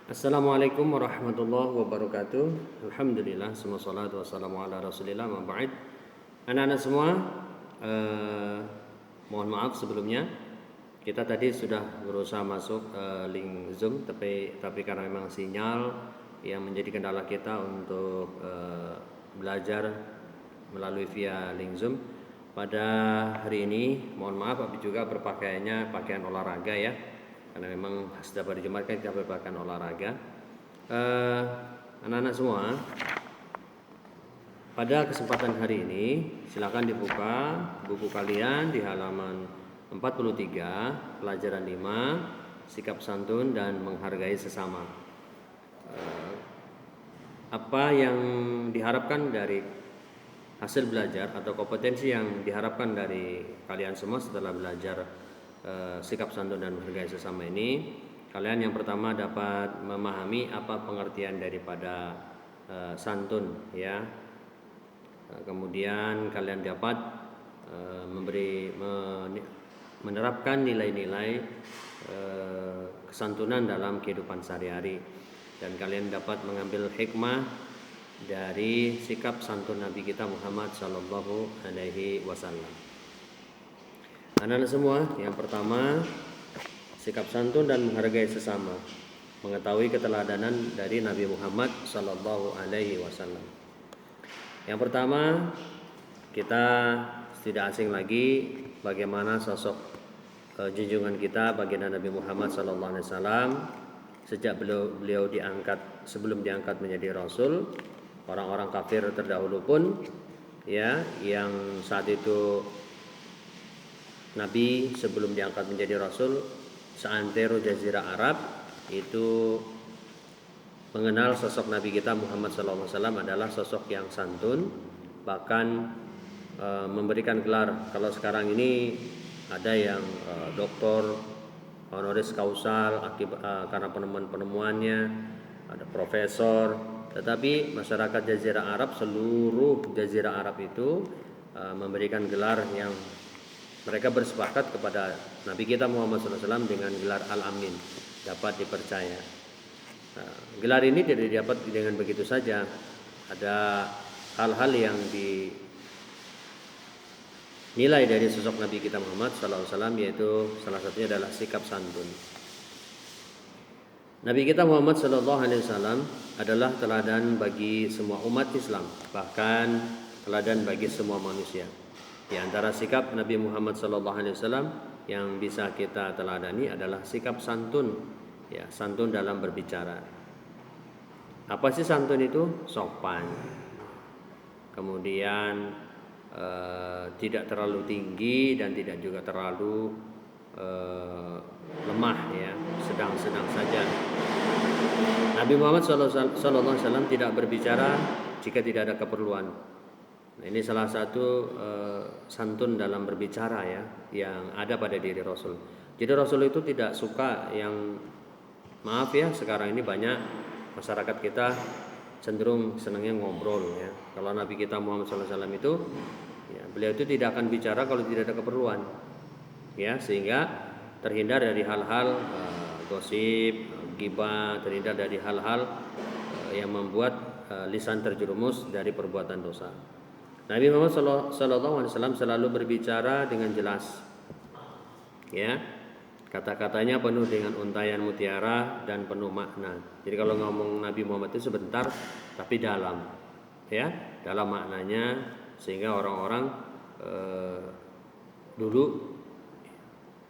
Assalamualaikum warahmatullahi wabarakatuh. Alhamdulillah, semua salatu wassalamu ala rasulillah ma ba'd. Anak-anak semua, mohon maaf sebelumnya. Kita tadi sudah berusaha masuk link Zoom, tapi karena memang sinyal yang menjadi kendala kita untuk belajar melalui via link Zoom. Pada hari ini, mohon maaf, tapi juga berpakaiannya pakaian olahraga ya. Karena memang setiap hari Jumat kan kita berpakaian olahraga. Anak-anak semua, pada kesempatan hari ini silakan dibuka buku kalian di halaman 43, pelajaran 5, sikap santun dan menghargai sesama. Apa yang diharapkan dari hasil belajar atau kompetensi yang diharapkan dari kalian semua setelah belajar sikap santun dan menghargai sesama ini? Kalian yang pertama dapat memahami apa pengertian daripada santun ya. Kemudian kalian dapat menerapkan nilai-nilai kesantunan dalam kehidupan sehari-hari, dan kalian dapat mengambil hikmah dari sikap santun Nabi kita Muhammad Sallallahu Alaihi Wasallam. Anak-anak semua, yang pertama, sikap santun dan menghargai sesama, mengetahui keteladanan dari Nabi Muhammad Sallallahu Alaihi Wasallam. Yang pertama, kita tidak asing lagi bagaimana sosok junjungan kita baginda Nabi Muhammad Sallallahu Alaihi Wasallam sejak beliau diangkat, sebelum diangkat menjadi Rasul. Orang-orang kafir terdahulu pun ya, yang saat itu Nabi sebelum diangkat menjadi Rasul, seantero Jazirah Arab itu mengenal sosok Nabi kita Muhammad SAW adalah sosok yang santun, bahkan memberikan gelar. Kalau sekarang ini ada yang doktor honoris causa karena penemuan-penemuannya, ada profesor, tetapi masyarakat Jazirah Arab, seluruh Jazirah Arab itu memberikan gelar yang mereka bersepakat kepada Nabi kita Muhammad SAW dengan gelar Al-Amin, dapat dipercaya. Gelar ini tidak didapat dengan begitu saja. Ada hal-hal yang dinilai dari sosok Nabi kita Muhammad SAW, yaitu salah satunya adalah sikap santun. Nabi kita Muhammad SAW adalah teladan bagi semua umat Islam, bahkan teladan bagi semua manusia. Di antara sikap Nabi Muhammad SAW yang bisa kita teladani adalah sikap santun, ya, santun dalam berbicara. Apa sih santun itu? Sopan, kemudian tidak terlalu tinggi dan tidak juga terlalu lemah, ya, sedang-sedang saja. Nabi Muhammad SAW tidak berbicara jika tidak ada keperluan. Nah, ini salah satu santun dalam berbicara ya, yang ada pada diri Rasul. Jadi Rasul itu tidak suka yang, maaf ya, sekarang ini banyak masyarakat kita cenderung senangnya ngobrol ya. Kalau Nabi kita Muhammad SAW itu, ya, beliau itu tidak akan bicara kalau tidak ada keperluan, ya, sehingga terhindar dari hal-hal gosip, ghibah, terhindar dari hal-hal yang membuat lisan terjerumus dari perbuatan dosa. Nabi Muhammad SAW selalu berbicara dengan jelas, ya, kata-katanya penuh dengan untaian mutiara dan penuh makna. Jadi kalau ngomong Nabi Muhammad itu sebentar tapi dalam, ya, dalam maknanya, sehingga orang-orang dulu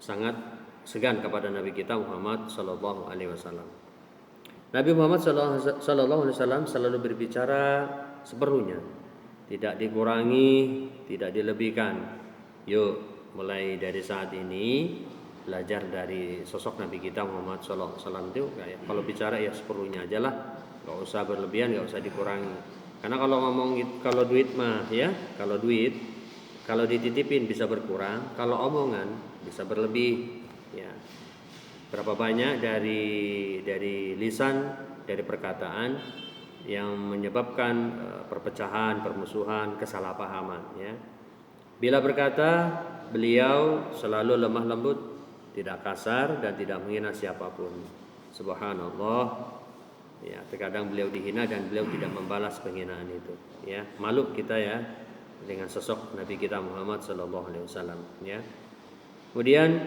sangat segan kepada Nabi kita Muhammad SAW. Nabi Muhammad SAW selalu berbicara seperlunya, tidak dikurangi, tidak dilebihkan. Yuk, mulai dari saat ini belajar dari sosok Nabi kita Muhammad SAW itu kayak kalau bicara ya seperlunya aja lah, nggak usah berlebihan, nggak usah dikurangi. Karena kalau ngomong, kalau duit mah ya, kalau dititipin bisa berkurang, kalau omongan bisa berlebih. Ya, berapa banyak dari lisan, dari perkataan yang menyebabkan perpecahan, permusuhan, kesalahpahaman, ya. Bila berkata, beliau selalu lemah lembut, tidak kasar dan tidak menghina siapapun. Subhanallah, Ya, terkadang beliau dihina dan beliau tidak membalas penghinaan itu. Ya, malu kita ya dengan sosok Nabi kita Muhammad sallallahu alaihi wasallam, ya. Kemudian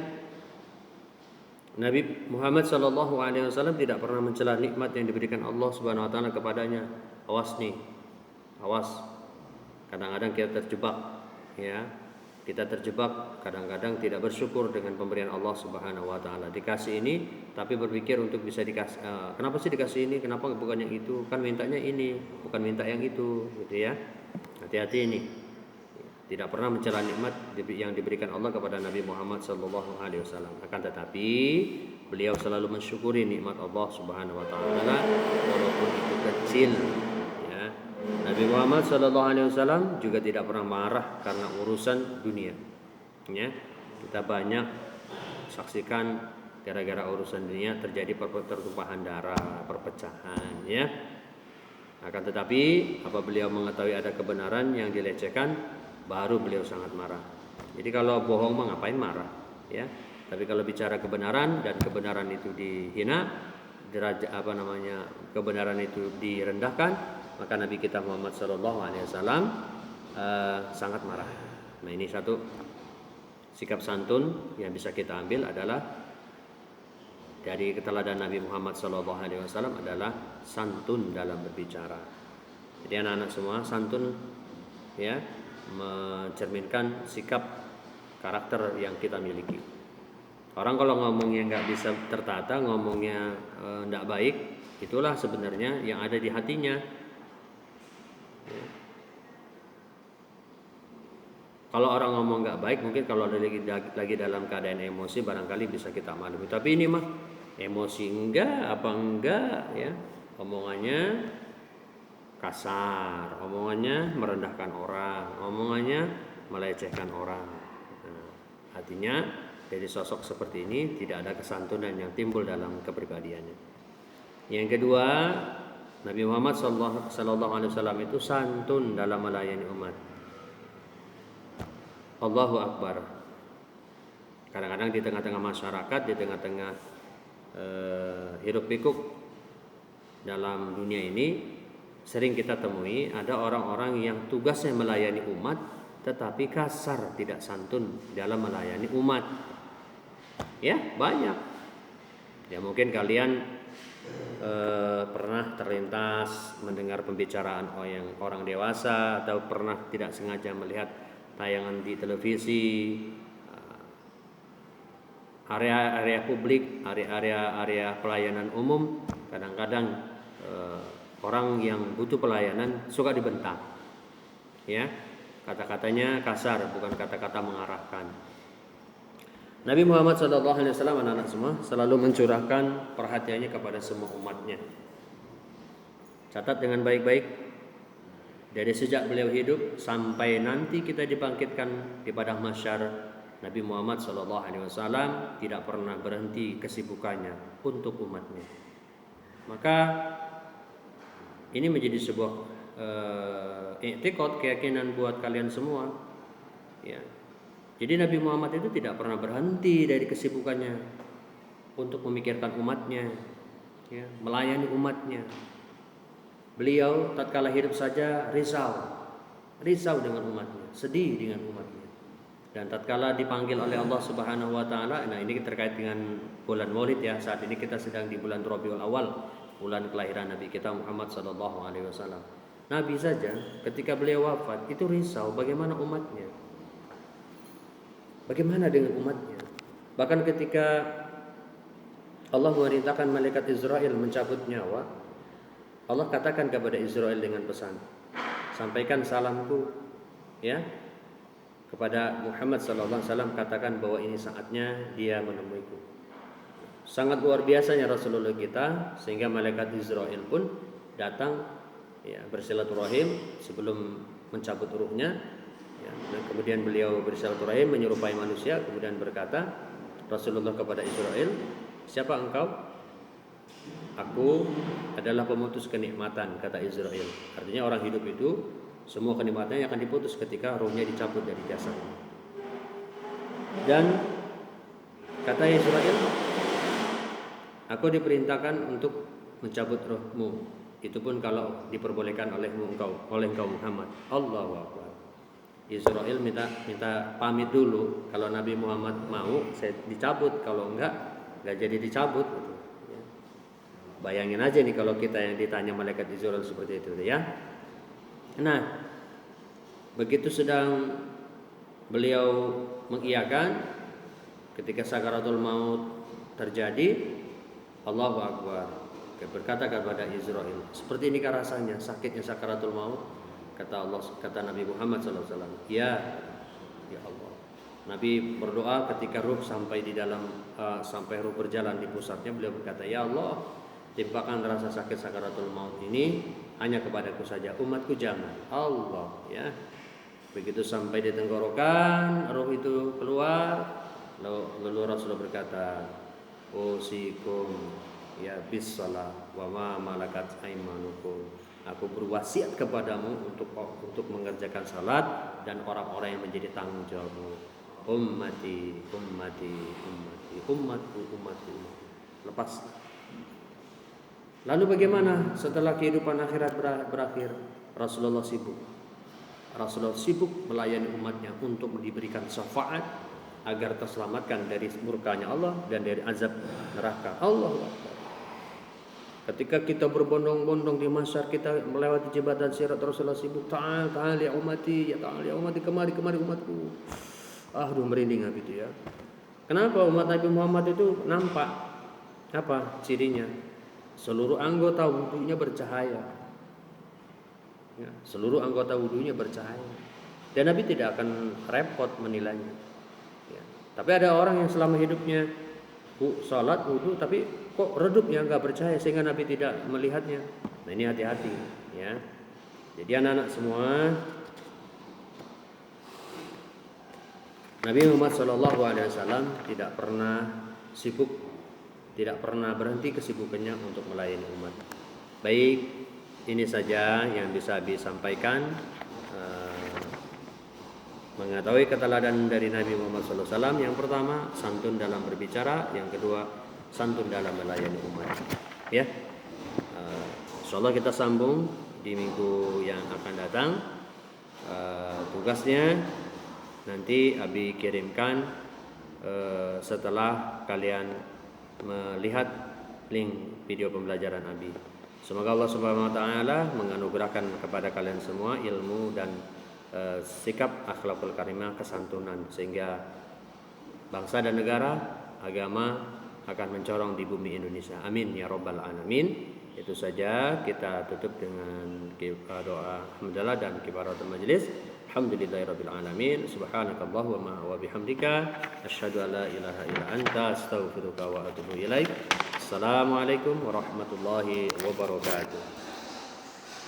Nabi Muhammad sallallahu alaihi wasallam tidak pernah mencela nikmat yang diberikan Allah Subhanahu wa taala kepadanya. Awas nih. Awas. Kadang-kadang kita terjebak, ya. Kita terjebak kadang-kadang tidak bersyukur dengan pemberian Allah Subhanahu wa taala. Dikasih ini tapi berpikir untuk bisa dikasih kenapa sih dikasih ini? Kenapa bukan yang itu? Kan mintanya ini, bukan minta yang itu, gitu ya. Hati-hati ini. Tidak pernah mencela nikmat yang diberikan Allah kepada Nabi Muhammad sallallahu alaihi wasallam. Akan tetapi beliau selalu mensyukuri nikmat Allah Subhanahu wa taala walaupun itu kecil. Nabi Muhammad sallallahu alaihi wasallam juga tidak pernah marah karena urusan dunia. Ya, kita banyak saksikan gara-gara urusan dunia terjadi pertumpahan darah, perpecahan, ya. Akan tetapi apabila beliau mengetahui ada kebenaran yang dilecehkan, baru beliau sangat marah. Jadi kalau bohong mah ngapain marah, ya. Tapi kalau bicara kebenaran dan kebenaran itu dihina, derajat kebenaran itu direndahkan, maka Nabi kita Muhammad SAW sangat marah. Nah, ini satu sikap santun yang bisa kita ambil adalah dari keteladanan Nabi Muhammad SAW adalah santun dalam berbicara. Jadi anak-anak semua santun, ya, mencerminkan sikap karakter yang kita miliki. Orang kalau ngomongnya nggak bisa tertata, ngomongnya nggak baik, itulah sebenarnya yang ada di hatinya. Kalau orang ngomong nggak baik, mungkin kalau lagi dalam keadaan emosi barangkali bisa kita maklumi. Tapi ini mah emosi enggak, ya, omongannya kasar, omongannya merendahkan orang, omongannya melecehkan orang. Nah, artinya dari sosok seperti ini tidak ada kesantunan yang timbul dalam kepribadiannya. Yang kedua, Nabi Muhammad sallallahu alaihi wasallam itu santun dalam melayani umat. Allahu Akbar. Kadang-kadang di tengah-tengah masyarakat, di tengah-tengah hiruk pikuk dalam dunia ini, sering kita temui ada orang-orang yang tugasnya melayani umat tetapi kasar, tidak santun dalam melayani umat. Ya, banyak. Ya, mungkin kalian pernah terlintas mendengar pembicaraan orang dewasa atau pernah tidak sengaja melihat tayangan di televisi, area publik, area pelayanan umum. Kadang-kadang orang yang butuh pelayanan suka dibentak, ya, kata-katanya kasar, bukan kata-kata mengarahkan. Nabi Muhammad SAW, anak-anak semua, selalu mencurahkan perhatiannya kepada semua umatnya. Catat dengan baik-baik, dari sejak beliau hidup sampai nanti kita dibangkitkan di padang mahsyar, Nabi Muhammad SAW tidak pernah berhenti kesibukannya untuk umatnya. Maka ini menjadi sebuah i'tiqad, keyakinan buat kalian semua, ya. Jadi Nabi Muhammad itu tidak pernah berhenti dari kesibukannya untuk memikirkan umatnya, ya, melayani umatnya. Beliau tatkala hidup saja risau dengan umatnya, sedih dengan umatnya. Dan tatkala dipanggil oleh Allah Subhanahu wa taala, nah ini terkait dengan bulan Maulid, ya. Saat ini kita sedang di bulan Rabiul Awal, bulan kelahiran Nabi kita Muhammad sallallahu alaihi wasallam. Nabi saja ketika beliau wafat itu risau bagaimana umatnya. Bagaimana dengan umatnya? Bahkan ketika Allah memerintahkan malaikat Israel mencabut nyawa, Allah katakan kepada Israel dengan pesan, sampaikan salamku, ya, kepada Muhammad sallallahu alaihi wasallam, katakan bahwa ini saatnya dia menemuiku. Sangat luar biasanya Rasulullah kita, sehingga malaikat Israel pun datang, ya, bersilaturahim sebelum mencabut ruhnya, ya. Dan kemudian beliau bersilaturahim menyerupai manusia, kemudian berkata Rasulullah kepada Israel, siapa engkau? Aku adalah pemutus kenikmatan, kata Israel. Artinya orang hidup itu semua kenikmatannya akan diputus ketika rohnya dicabut dari jasadnya. Dan kata Israel, aku diperintahkan untuk mencabut rohmu. Itu pun kalau diperbolehkan oleh engkau Muhammad. Allahu Akbar. Israel minta pamit dulu. Kalau Nabi Muhammad mau, saya dicabut. Kalau enggak jadi dicabut. Gitu. Ya. Bayangin aja nih kalau kita yang ditanya malaikat Israel seperti itu, ya. Nah, begitu sedang beliau mengiyakan, ketika sakaratul maut terjadi, Allahu Akbar, berkata kepada Israel, seperti ini rasanya sakitnya sakaratul maut. Kata Nabi Muhammad SAW, ya Allah. Nabi berdoa ketika ruh sampai di dalam sampai ruh berjalan di pusatnya, beliau berkata, ya Allah, timpakan rasa sakit sakaratul maut ini hanya kepadaku saja, umatku jangan. Allah, ya. Begitu sampai di tenggorokan, ruh itu keluar, lalu Rasulullah berkata, usikum ya bisalah wa ma malakat aimanukum. Aku berwasiat kepadamu untuk mengerjakan salat dan orang-orang yang menjadi tanggung jawabmu. Ummati. Lepas. Lalu bagaimana setelah kehidupan akhirat berakhir? Rasulullah sibuk melayani umatnya untuk diberikan syafaat agar terselamatkan dari murkanya Allah dan dari azab neraka. Allahu Akbar. Ketika kita berbondong-bondong di mahsyar, kita melewati jembatan sirat, Rasulullah sibuk, ta'al ya umati, kemari umatku. Aduh, merinding gitu ya. Kenapa umat Nabi Muhammad itu nampak? Apa cirinya? Seluruh anggota wudunya bercahaya. Ya, seluruh anggota wudunya bercahaya. Dan Nabi tidak akan repot menilainya. Ya. Tapi ada orang yang selama hidupnya salat, wudu, tapi kok redup ya, nggak percaya sehingga Nabi tidak melihatnya. Nah, ini hati-hati, ya. Jadi anak-anak semua, Nabi Muhammad SAW tidak pernah sibuk, tidak pernah berhenti kesibukannya untuk melayani umat. Baik, ini saja yang bisa disampaikan. Mengetahui keteladan dari Nabi Muhammad SAW, yang pertama santun dalam berbicara, yang kedua santun dalam melayani umat. Ya, insyaallah kita sambung di minggu yang akan datang. Tugasnya nanti Abi kirimkan setelah kalian melihat link video pembelajaran Abi. Semoga Allah Subhanahu wa taala menganugerahkan kepada kalian semua ilmu dan sikap akhlakul karimah, kesantunan, sehingga bangsa dan negara, agama akan mencorong di bumi Indonesia. Amin ya rabbal alamin. Itu saja, kita tutup dengan doa hamdalah dan kifaratul majlis. Alhamdulillahirabbil alamin. Subhanakallahumma wa bihamdika asyhadu an la ilaha illa anta astaghfiruka wa atubu ilaik. Assalamualaikum warahmatullahi wabarakatuh.